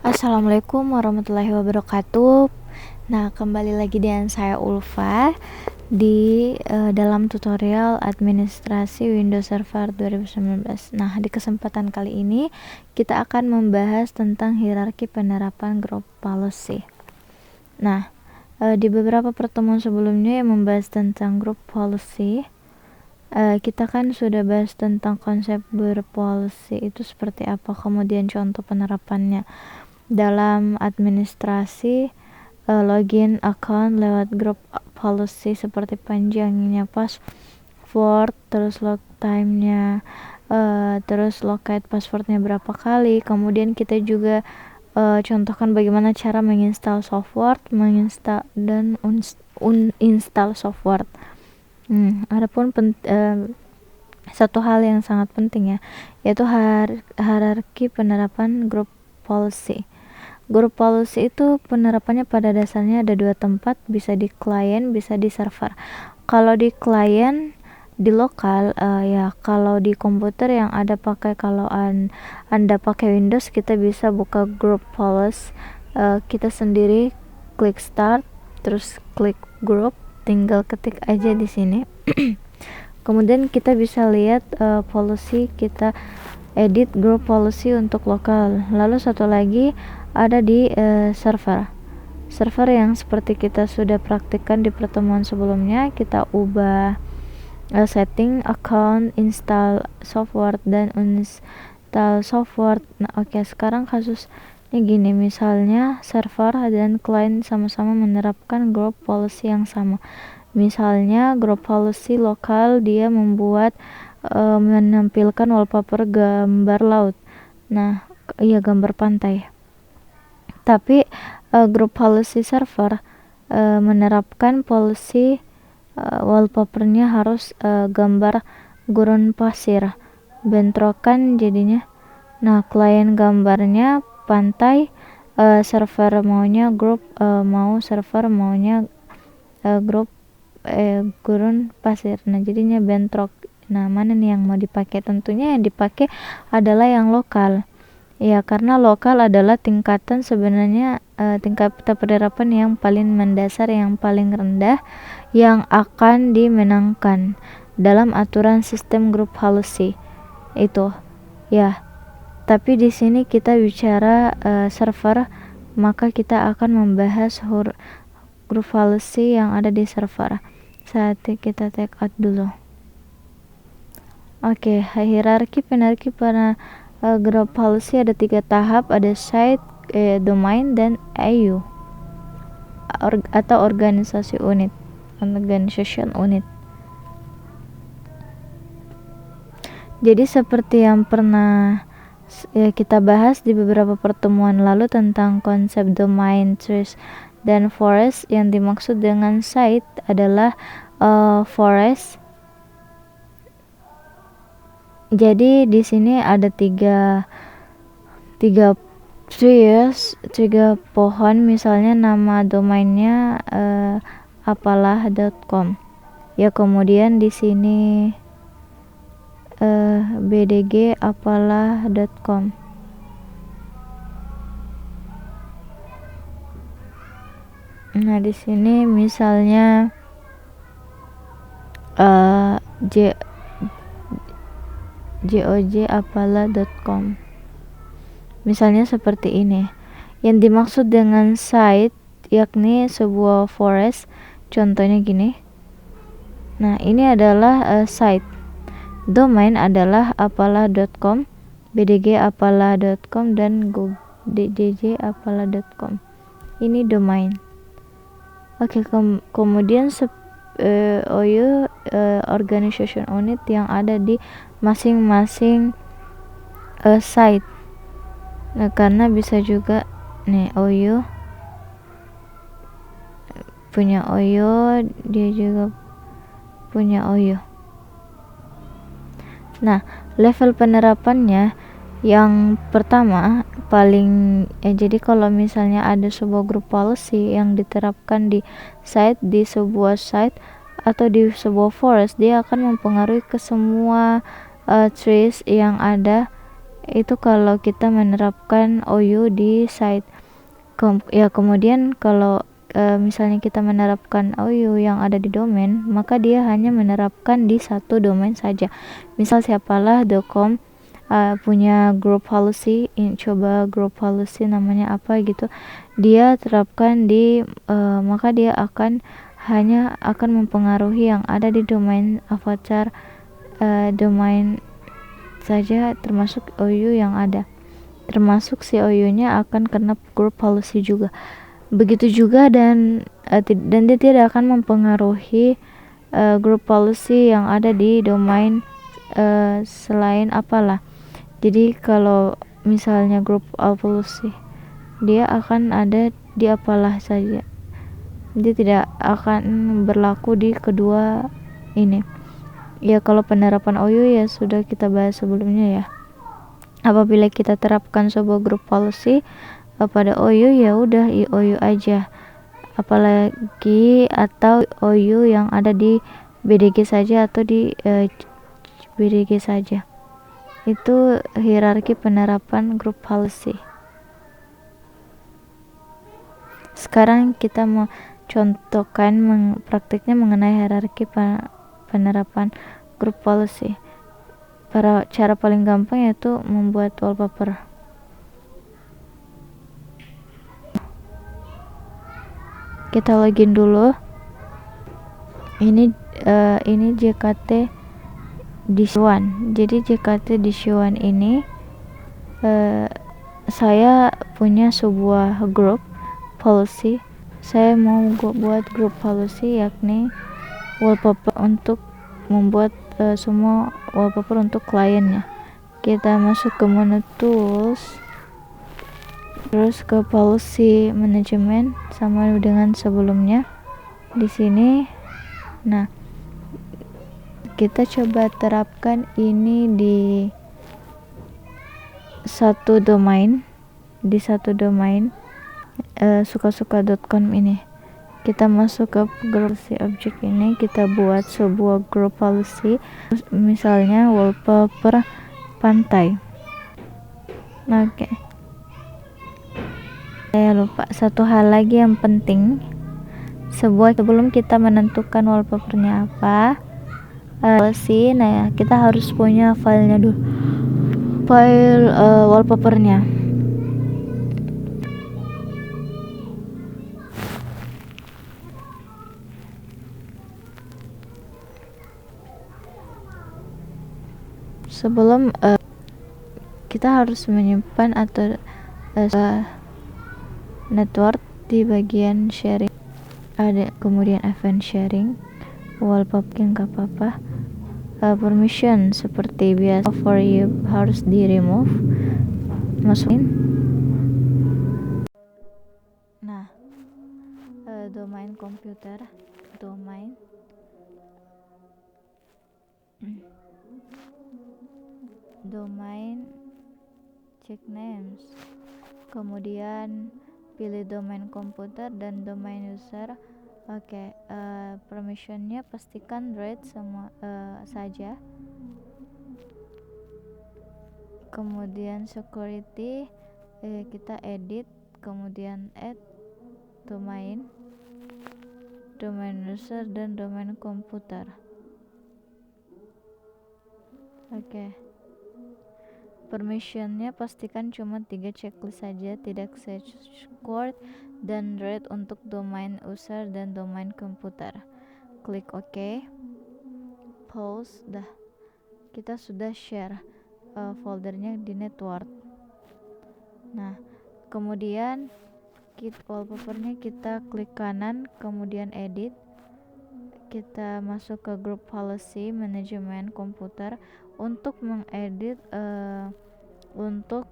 Assalamualaikum warahmatullahi wabarakatuh. Nah, kembali lagi dengan saya Ulfa di dalam tutorial administrasi Windows Server 2019. Nah, di kesempatan kali ini kita akan membahas tentang hierarki penerapan group policy. Nah, di beberapa pertemuan sebelumnya yang membahas tentang group policy, kita kan sudah bahas tentang konsep berpolicy itu seperti apa, kemudian contoh penerapannya dalam administrasi, login account lewat group policy seperti panjangnya password, terus log time-nya, terus locate passwordnya berapa kali. Kemudian kita juga contohkan bagaimana cara menginstal software, menginstal dan uninstall software. Adapun satu hal yang sangat penting ya, yaitu hierarki penerapan group policy. Group policy itu penerapannya pada dasarnya ada dua tempat, bisa di client, bisa di server. Kalau di client di lokal, ya kalau di komputer yang ada pakai, kalau anda pakai Windows, kita bisa buka group policy, kita sendiri klik start, terus klik group, tinggal ketik aja di sini. Kemudian kita bisa lihat policy, kita edit group policy untuk lokal. Lalu satu lagi ada di server yang seperti kita sudah praktikkan di pertemuan sebelumnya. Kita ubah setting account, install software, dan uninstall software. Nah, oke, sekarang kasusnya gini, misalnya server dan client sama-sama menerapkan group policy yang sama. Misalnya group policy lokal, dia membuat menampilkan wallpaper gambar laut, nah iya gambar pantai. Tapi group policy server menerapkan policy wallpapernya harus gambar gurun pasir, bentrokan jadinya. Nah, klien gambarnya pantai, server maunya grup, server maunya grup gurun pasir. Nah, jadinya bentrok. Nah, mana nih yang mau dipakai? Tentunya yang dipakai adalah yang lokal. Ya, karena lokal adalah tingkatan sebenarnya tingkat penerapan yang paling mendasar, yang paling rendah, yang akan dimenangkan dalam aturan sistem group policy itu. Ya, tapi di sini kita bicara server, maka kita akan membahas group policy yang ada di server. Saat kita take out dulu. Oke, hierarki penerapan pada group policy ada 3 tahap, ada site, domain, dan AU atau organisasi unit, organization unit. Jadi seperti yang pernah kita bahas di beberapa pertemuan lalu tentang konsep domain, trees, dan forest, yang dimaksud dengan site adalah forest. Jadi di sini ada tiga trees, 3 pohon, misalnya nama domainnya apalah.com. Ya, kemudian di sini bdg apalah.com. Nah, di sini misalnya joj.apalah.com. Misalnya seperti ini. Yang dimaksud dengan site yakni sebuah forest, contohnya gini. Nah, ini adalah site. Domain adalah apalah.com, bdg apalah.com, dan dj apalah.com. Ini domain. Oke, kemudian OU organization unit yang ada di masing-masing site. Nah, karena bisa juga nih OU punya OU, dia juga punya OU. Nah, level penerapannya yang pertama jadi kalau misalnya ada sebuah group policy yang diterapkan di sebuah site atau di sebuah forest, dia akan mempengaruhi ke semua trees yang ada Itu kalau kita menerapkan OU di site. Kemudian kalau misalnya kita menerapkan OU yang ada di domain, maka dia hanya menerapkan di satu domain saja. Misal siapalah.com punya group policy, coba group policy namanya apa gitu, dia terapkan di maka dia hanya akan mempengaruhi yang ada di domain avatar domain saja, termasuk OU yang ada, termasuk si OU-nya akan kena group policy juga. Begitu juga dan dia tidak akan mempengaruhi group policy yang ada di domain selain apalah. Jadi kalau misalnya group policy dia akan ada di apalah saja, dia tidak akan berlaku di kedua ini. Ya kalau penerapan OU ya sudah kita bahas sebelumnya ya. Apabila kita terapkan sebuah group policy pada OU, ya udah OU aja. Apalagi atau OU yang ada di BDG saja atau di BDG saja. Itu hierarki penerapan group policy. Sekarang kita mau contohkan praktiknya mengenai hierarki penerapan group policy. Cara paling gampang yaitu membuat wallpaper. Kita login dulu. Ini JKT Dishwan. Jadi JKT Dishwan ini saya punya sebuah group policy. Saya mau buat group policy yakni wallpaper untuk membuat semua wallpaper untuk kliennya. Kita masuk ke menu tools, terus ke policy management sama dengan sebelumnya di sini. Nah, kita coba terapkan ini di satu domain, suka-suka.com ini. Kita masuk ke group policy object ini, kita buat sebuah group policy, misalnya wallpaper pantai. Oke. Saya lupa satu hal lagi yang penting, sebelum kita menentukan wallpapernya apa, policy. Nah, kita harus punya filenya dulu, file wallpapernya. Sebelum kita harus menyimpan atau network di bagian sharing, ada kemudian event sharing, wallpaper nggak apa-apa, permission seperti biasa for you harus di remove, masukin. Nah, domain komputer, domain check names, kemudian pilih domain komputer dan domain user. Oke, permissionnya pastikan read semua saja. Kemudian security, kita edit, kemudian add domain user dan domain komputer. Oke. Permissionnya pastikan cuma 3 checklist saja, tidak secured dan read untuk domain user dan domain komputer. Klik OK, pause. Dah, kita sudah share foldernya di network. Nah, kemudian wallpapernya kita klik kanan, kemudian edit. Kita masuk ke group policy manajemen komputer untuk mengedit untuk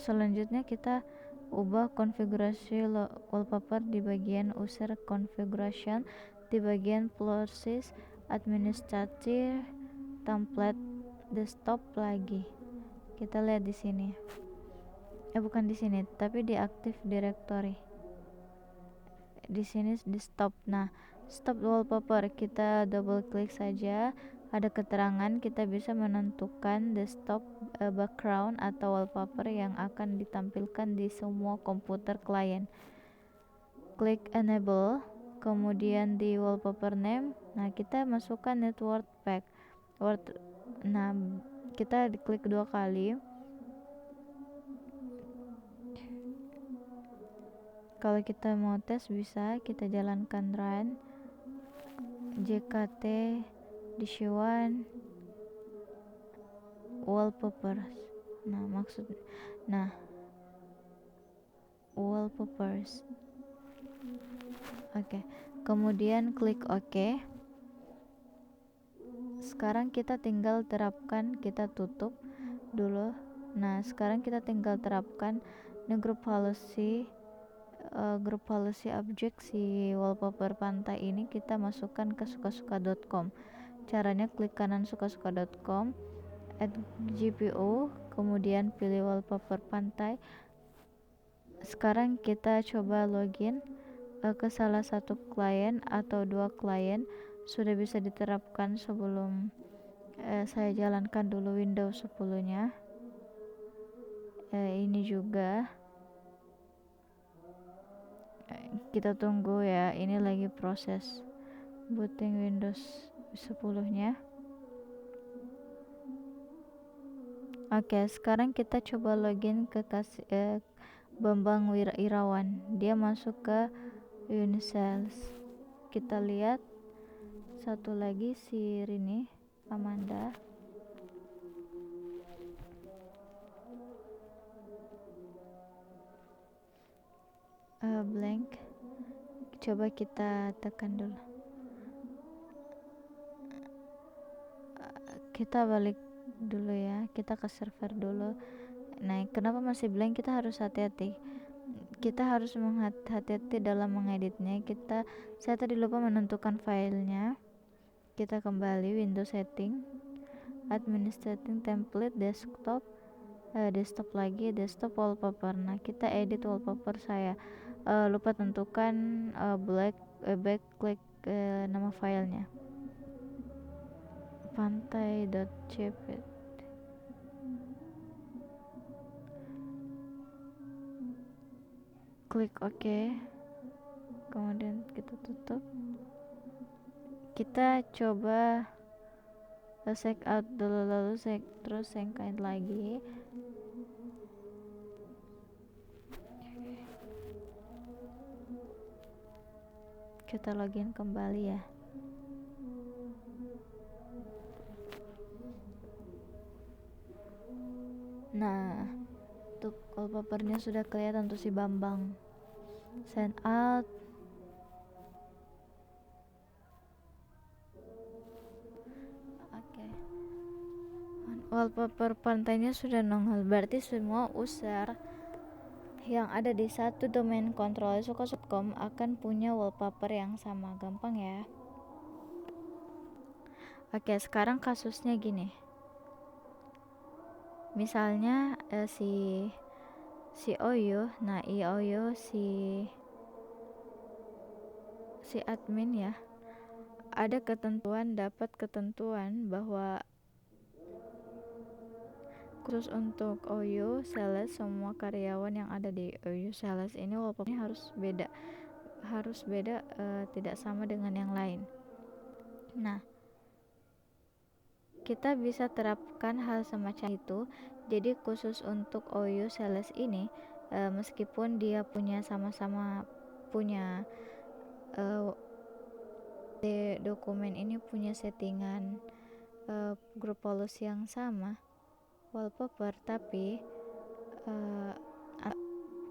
selanjutnya kita ubah konfigurasi wallpaper di bagian user configuration, di bagian process administrative template desktop lagi. Kita lihat di sini. Bukan di sini, tapi di Active Directory. Di sini di stop. Nah, stop wallpaper, kita double klik saja, ada keterangan, kita bisa menentukan desktop background atau wallpaper yang akan ditampilkan di semua komputer klien. Klik enable, kemudian di wallpaper name, nah kita masukkan network pack. Nah, kita klik 2 kali. Kalau kita mau tes bisa kita jalankan run jkt dishwan wallpapers. Wallpapers. Oke. Kemudian klik OK. Sekarang kita tinggal terapkan, kita tutup dulu. Nah, sekarang kita tinggal terapkan group policy object si wallpaper pantai ini, kita masukkan ke sukasuka.com. Caranya klik kanan sukasuka.com, add GPO, kemudian pilih wallpaper pantai. Sekarang kita coba login ke salah satu klien atau 2 klien. Sudah bisa diterapkan sebelum saya jalankan dulu Windows 10 nya. Ini juga kita tunggu ya, ini lagi proses booting Windows 10 nya. Oke, sekarang kita coba login ke Bambang Irawan. Dia masuk ke Unisales. Kita lihat satu lagi si Rini Amanda. Blank. Coba kita tekan dulu. Kita balik dulu ya, kita ke server dulu. Nah, kenapa masih blank? Kita harus hati-hati. Kita harus hati-hati dalam mengeditnya. Saya tadi lupa menentukan filenya. Kita kembali Windows setting, administrating template, desktop lagi, desktop wallpaper. Nah, kita edit wallpaper saya. Lupa tentukan backlick nama filenya. pantai.jpg. Klik OK, kemudian kita tutup. Kita coba check out dulu, lalu terus sign lagi. Kita login kembali ya. Nah, untuk wallpapernya sudah kelihatan tuh si Bambang. Sign out. Oke. Wallpaper pantainya sudah nongol, berarti semua user yang ada di satu domain kontrol sukasuka.com akan punya wallpaper yang sama. Gampang ya. Oke, sekarang kasusnya gini. Misalnya si Oyo, nah Oyo si admin ya, dapat ketentuan bahwa khusus untuk Oyo Sales, semua karyawan yang ada di Oyo Sales ini wallpapernya harus beda, tidak sama dengan yang lain. Nah, kita bisa terapkan hal semacam itu. Jadi khusus untuk Oyo Sales ini, meskipun dia sama-sama punya dokumen ini punya settingan grup policy yang sama wallpaper, tapi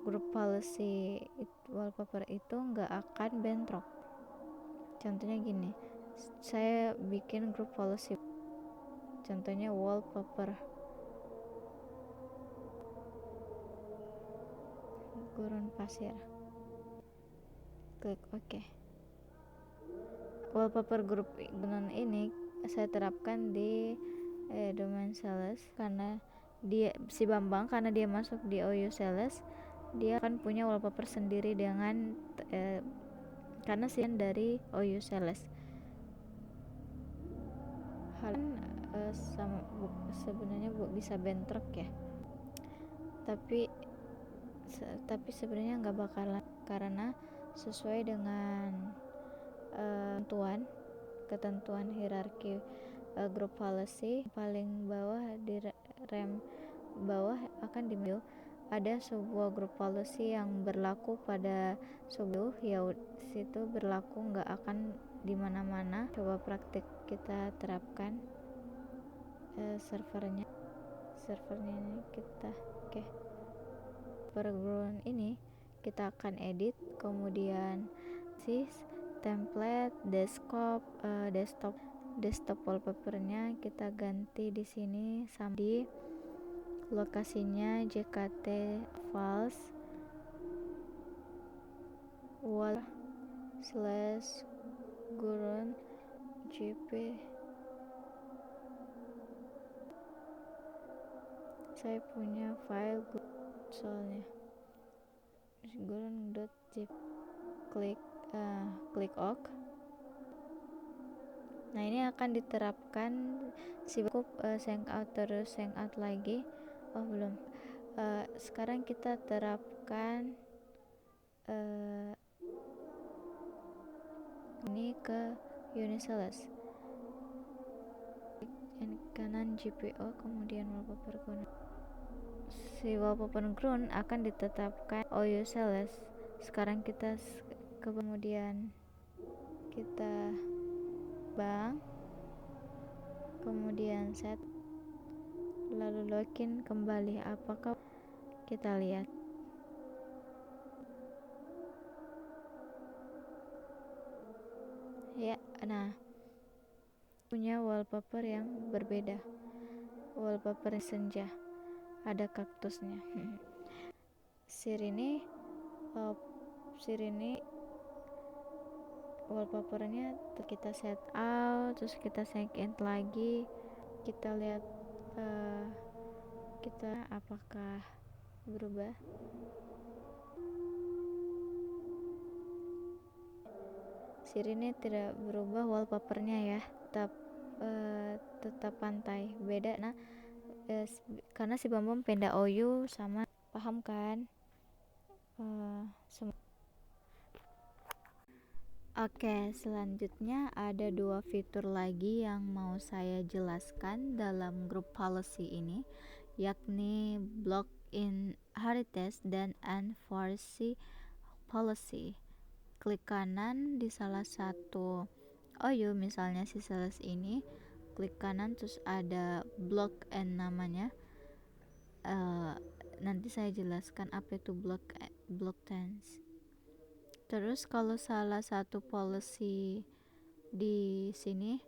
grup policy wallpaper itu nggak akan bentrok. Contohnya gini, saya bikin grup policy, contohnya wallpaper gurun pasir. Klik OK. Wallpaper grup ini saya terapkan di domain sales, karena si Bambang karena dia masuk di Oyo Sales, dia akan punya wallpaper sendiri dengan karena dari Oyo Sales. hal sebenarnya bisa bentrok ya, tapi sebenarnya nggak bakalan, karena sesuai dengan ketentuan hierarki group policy, paling bawah di rem bawah akan dimiliki ada sebuah group policy yang berlaku pada sebuah, ya situ berlaku, nggak akan di mana-mana. Coba praktik kita terapkan servernya ini kita background ini kita akan edit, kemudian template desktop wallpapernya kita ganti di sini sama di lokasinya jkt files wall / gurun jp. saya punya file soalnya gurun.zip. klik OK. Nah, ini akan diterapkan cukup hangout terus hangout lagi. Belum. Sekarang kita terapkan ini ke Uniceles. Kanan GPO, kemudian wallpaper ground. Si wallpaper ground akan ditetapkan Uniceles. Sekarang kita kemudian kita kemudian set, lalu login kembali. Apakah kita lihat ya? Nah, punya wallpaper yang berbeda, wallpaper senja, ada kaktusnya. Sirine wallpapernya kita set out, terus kita check in lagi, kita lihat kita apakah berubah. Sirine tidak berubah wallpapernya ya, tetap pantai, beda. Nah, karena si Bambang pindah OU sama, paham kan? Oke, selanjutnya ada 2 fitur lagi yang mau saya jelaskan dalam group policy ini, yakni block inheritance dan enforce policy. Klik kanan di salah satu OU, misalnya si sales ini, klik kanan terus ada block and namanya. Nanti saya jelaskan apa itu block tense. Terus kalau salah satu policy di sini,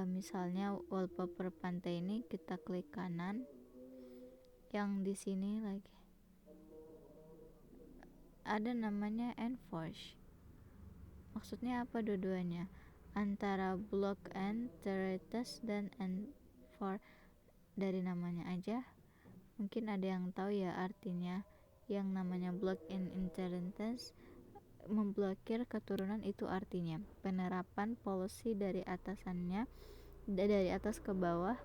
misalnya wallpaper pantai ini, kita klik kanan, yang di sini lagi ada namanya enforce. Maksudnya apa dua-duanya? Antara block inheritance dan enforce, dari namanya aja mungkin ada yang tahu ya artinya. Yang namanya block inheritance, memblokir keturunan, itu artinya penerapan policy dari atasannya, dari atas ke bawah.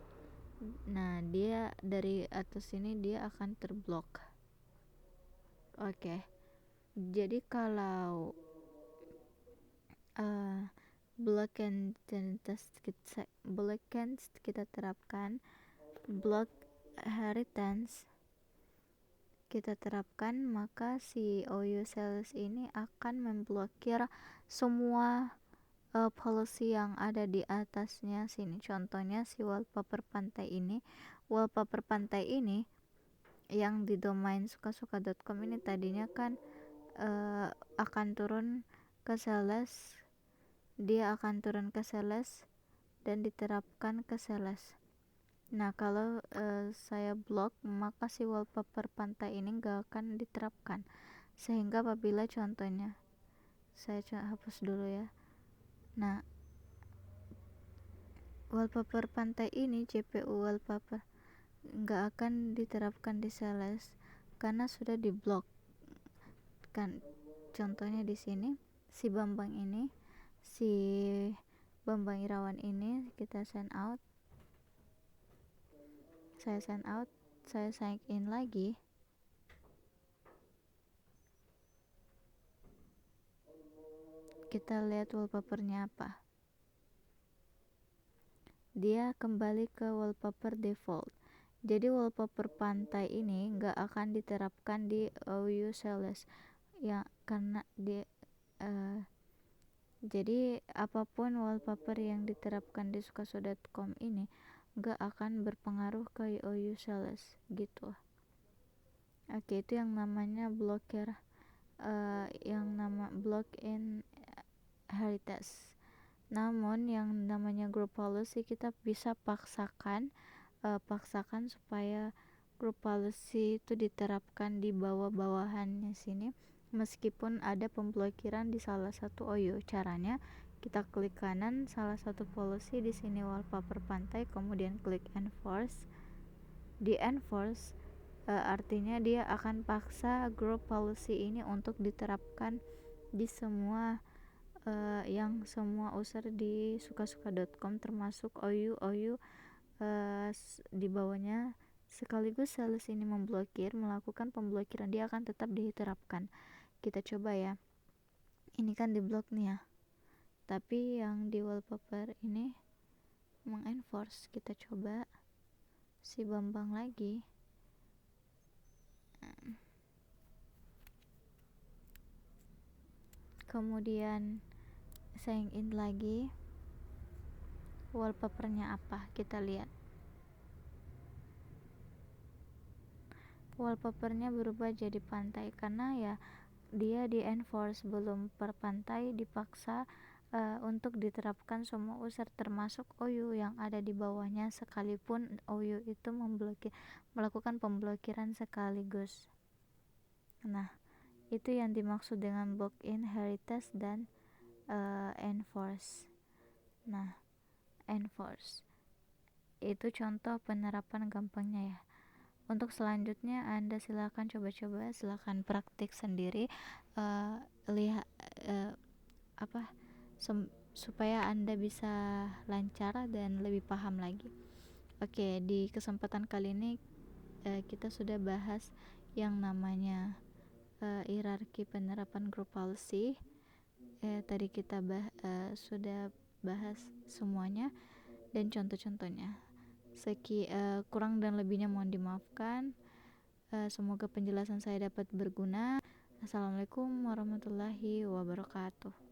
Nah, dia dari atas ini dia akan terblok. Oke. Jadi kalau block kita terapkan, block inheritance kita terapkan, maka si OU sales ini akan memblokir semua policy yang ada di atasnya sini. Contohnya si wallpaper pantai ini yang di domain sukasuka.com ini tadinya kan akan turun ke sales, dia akan turun ke sales dan diterapkan ke sales. Nah, kalau saya blok, maka si wallpaper pantai ini gak akan diterapkan. Sehingga apabila contohnya, saya hapus dulu ya. Nah, wallpaper pantai ini, JPU wallpaper, gak akan diterapkan di sales karena sudah diblok kan. Contohnya di sini si Bambang ini, si Bambang Irawan ini kita sign out, saya sign in lagi. Kita lihat wallpapernya apa. Dia kembali ke wallpaper default. Jadi wallpaper pantai ini nggak akan diterapkan di OU Sales ya, karena jadi apapun wallpaper yang diterapkan di sukaso.com ini nggak akan berpengaruh ke OU Sales gitu. Oke, itu yang namanya blocker, yang nama block in heritage. Namun yang namanya group policy kita bisa paksakan supaya group policy itu diterapkan di bawah-bawahannya sini, meskipun ada pemblokiran di salah satu OU. Caranya kita klik kanan salah satu policy di sini wallpaper pantai, kemudian klik enforce. Di enforce artinya dia akan paksa group policy ini untuk diterapkan di semua yang semua user di sukasuka.com termasuk OU di bawahnya. Sekaligus sales ini melakukan pemblokiran, dia akan tetap diterapkan. Kita coba ya, ini kan di blok nih ya, tapi yang di wallpaper ini mengenforce. Kita coba si Bambang lagi, kemudian sign in lagi. Wallpapernya apa, kita lihat. Wallpapernya berubah jadi pantai karena ya dia di enforce, belum per pantai dipaksa untuk diterapkan semua user termasuk OU yang ada di bawahnya, sekalipun OU itu melakukan pemblokiran sekaligus. Nah, itu yang dimaksud dengan block in heritage dan enforce. Nah, enforce itu contoh penerapan gampangnya ya. Untuk selanjutnya Anda silakan coba-coba, silakan praktik sendiri, lihat supaya Anda bisa lancar dan lebih paham lagi. Oke, di kesempatan kali ini kita sudah bahas yang namanya hierarki penerapan group policy. Tadi kita sudah bahas semuanya dan contoh-contohnya. Kurang dan lebihnya mohon dimaafkan. Semoga penjelasan saya dapat berguna. Assalamualaikum warahmatullahi wabarakatuh.